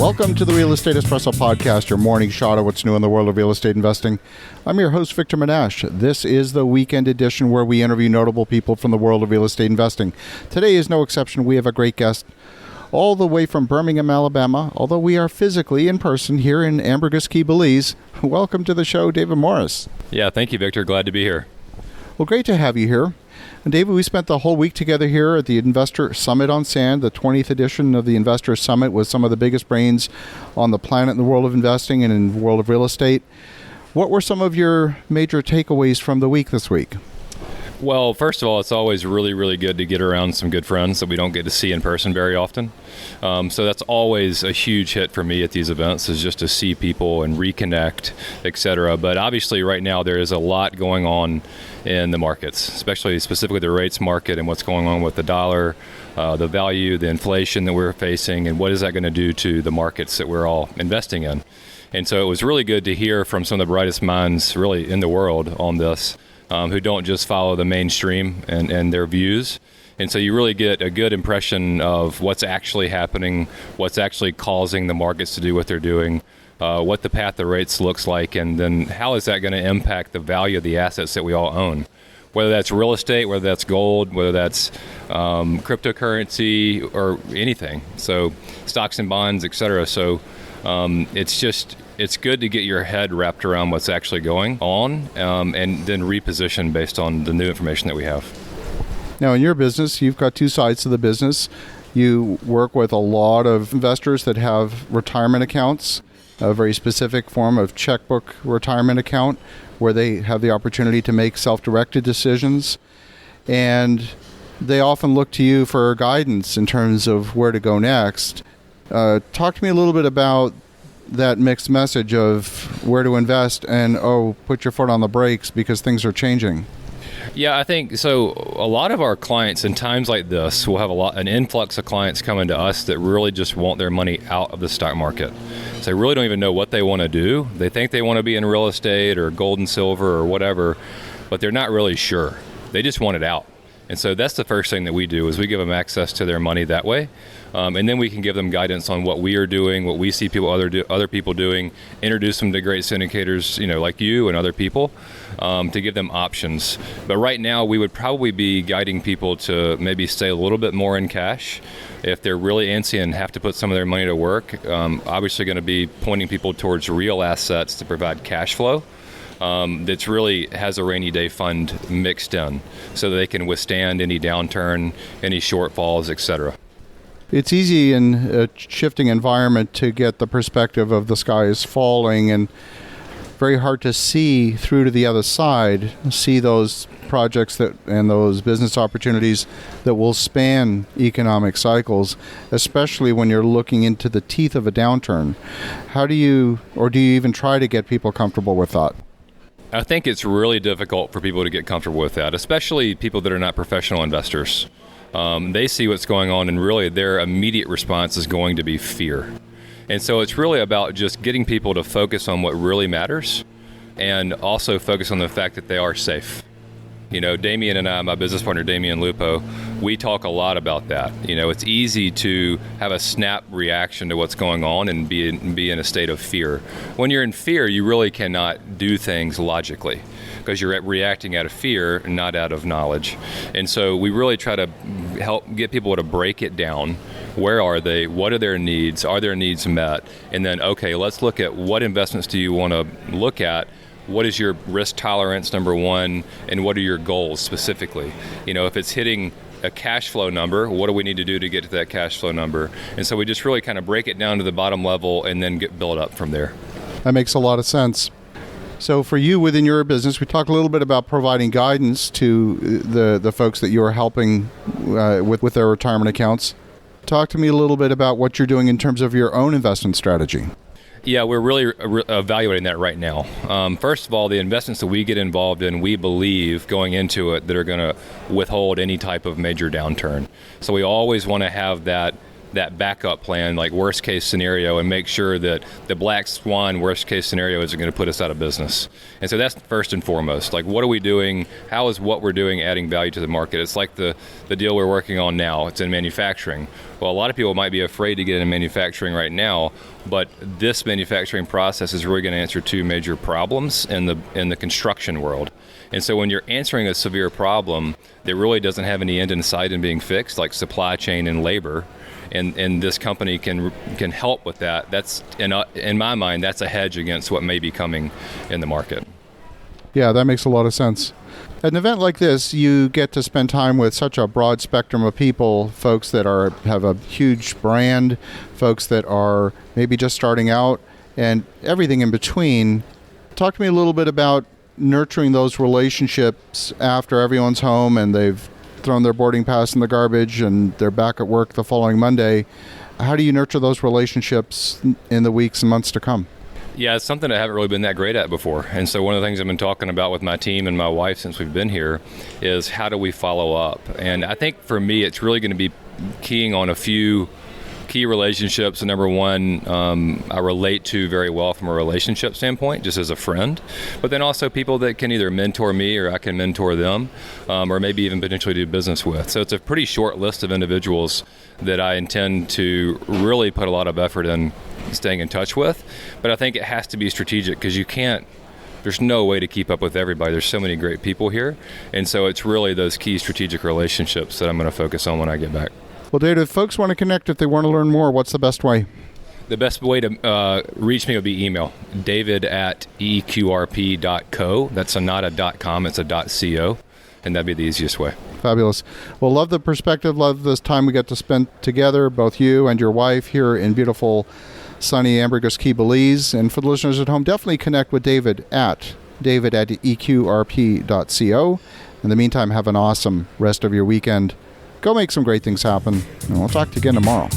Welcome to the Real Estate Espresso Podcast, your morning shot of what's new in the world of real estate investing. I'm your host, Victor Menasce. This is the weekend edition where we interview notable people from the world of real estate investing. Today is no exception. We have a great guest all the way from Birmingham, Alabama, although we are physically in person here in Ambergris Caye, Belize. Welcome to the show, David Morris. Yeah, thank you, Victor. Glad to be here. Well, great to have you here. And David, we spent the whole week together here at the Investor Summit on Sand, the 20th edition of the Investor Summit with some of the biggest brains on the planet in the world of investing and in the world of real estate. What were some of your major takeaways from the week this week? Well, first of all, it's always really good to get around some good friends that we don't get to see in person very often. So that's always a huge hit for me at these events, is just to see people and reconnect, etc. But obviously right now there is a lot going on in the markets, specifically the rates market and what's going on with the dollar, the value, the inflation that we're facing, and what is that going to do to the markets that we're all investing in. And so it was really good to hear from some of the brightest minds really in the world on this, who don't just follow the mainstream and their views. And so you really get a good impression of what's actually happening, what's actually causing the markets to do what they're doing, what the path of rates looks like, and then how is that going to impact the value of the assets that we all own, whether that's real estate, whether that's gold, whether that's cryptocurrency or anything. So stocks and bonds, etc. So it's good to get your head wrapped around what's actually going on, and then reposition based on the new information that we have. Now, in your business, you've got two sides to the business. You work with a lot of investors that have retirement accounts, a very specific form of checkbook retirement account where they have the opportunity to make self-directed decisions. And they often look to you for guidance in terms of where to go next. Talk to me a little bit about that mixed message of where to invest and, put your foot on the brakes because things are changing. Yeah, I think so. A lot of our clients in times like this will have an influx of clients coming to us that really just want their money out of the stock market. So they really don't even know what they want to do. They think they want to be in real estate or gold and silver or whatever, but they're not really sure. They just want it out. And so that's the first thing that we do, is we give them access to their money that way. And then we can give them guidance on what we are doing, what we see other people doing, introduce them to great syndicators, like you and other people, to give them options. But right now, we would probably be guiding people to maybe stay a little bit more in cash. If they're really antsy and have to put some of their money to work, obviously going to be pointing people towards real assets to provide cash flow. That really has a rainy day fund mixed in so that they can withstand any downturn, any shortfalls, etc. It's easy in a shifting environment to get the perspective of the sky is falling, and very hard to see through to the other side, see those projects and those business opportunities that will span economic cycles, especially when you're looking into the teeth of a downturn. How do you even try to get people comfortable with that? I think it's really difficult for people to get comfortable with that, especially people that are not professional investors. They see what's going on, and really their immediate response is going to be fear. And so it's really about just getting people to focus on what really matters, and also focus on the fact that they are safe. Damien and I, my business partner, Damien Lupo, we talk a lot about that. It's easy to have a snap reaction to what's going on and be in a state of fear. When you're in fear, you really cannot do things logically because you're reacting out of fear, not out of knowledge. And so we really try to help get people to break it down. Where are they? What are their needs? Are their needs met? And then, okay, let's look at what investments do you want to look at? What is your risk tolerance, number one, and what are your goals specifically? If it's hitting a cash flow number, what do we need to do to get to that cash flow number? And so we just really kind of break it down to the bottom level and then build up from there. That makes a lot of sense. So for you within your business, we talked a little bit about providing guidance to the folks that you are helping with their retirement accounts. Talk to me a little bit about what you're doing in terms of your own investment strategy. Yeah, we're really evaluating that right now. First of all, the investments that we get involved in, we believe going into it that are going to withhold any type of major downturn. So we always want to have that that backup plan, like worst case scenario, and make sure that the black swan worst case scenario isn't going to put us out of business. And so that's first and foremost. Like, what are we doing? How is what we're doing adding value to the market? It's like the deal we're working on now. It's in manufacturing. Well, a lot of people might be afraid to get into manufacturing right now, but this manufacturing process is really going to answer two major problems in the construction world. And so when you're answering a severe problem that really doesn't have any end in sight in being fixed, like supply chain and labor, and this company can help with that, that's, in my mind, that's a hedge against what may be coming in the market. Yeah, that makes a lot of sense. At an event like this, you get to spend time with such a broad spectrum of people, folks that have a huge brand, folks that are maybe just starting out, and everything in between. Talk to me a little bit about nurturing those relationships after everyone's home and they've thrown their boarding pass in the garbage and they're back at work the following Monday. How do you nurture those relationships in the weeks and months to come? Yeah, it's something I haven't really been that great at before. And so one of the things I've been talking about with my team and my wife since we've been here is how do we follow up? And I think for me, it's really going to be keying on a few key relationships. And number one, I relate to very well from a relationship standpoint, just as a friend, but then also people that can either mentor me or I can mentor them, or maybe even potentially do business with. So it's a pretty short list of individuals that I intend to really put a lot of effort in staying in touch with. But I think it has to be strategic because there's no way to keep up with everybody. There's so many great people here. And so it's really those key strategic relationships that I'm going to focus on when I get back. Well, David, if folks want to connect, if they want to learn more, what's the best way? The best way to reach me would be email, david@eqrp.co. That's not a .com, it's a .co. And that'd be the easiest way. Fabulous. Well, love the perspective, love this time we get to spend together, both you and your wife here in beautiful sunny Ambergris Caye, Belize. And for the listeners at home, definitely connect with David at eqrp.co. In the meantime, have an awesome rest of your weekend. Go make some great things happen, and we'll talk to you again tomorrow.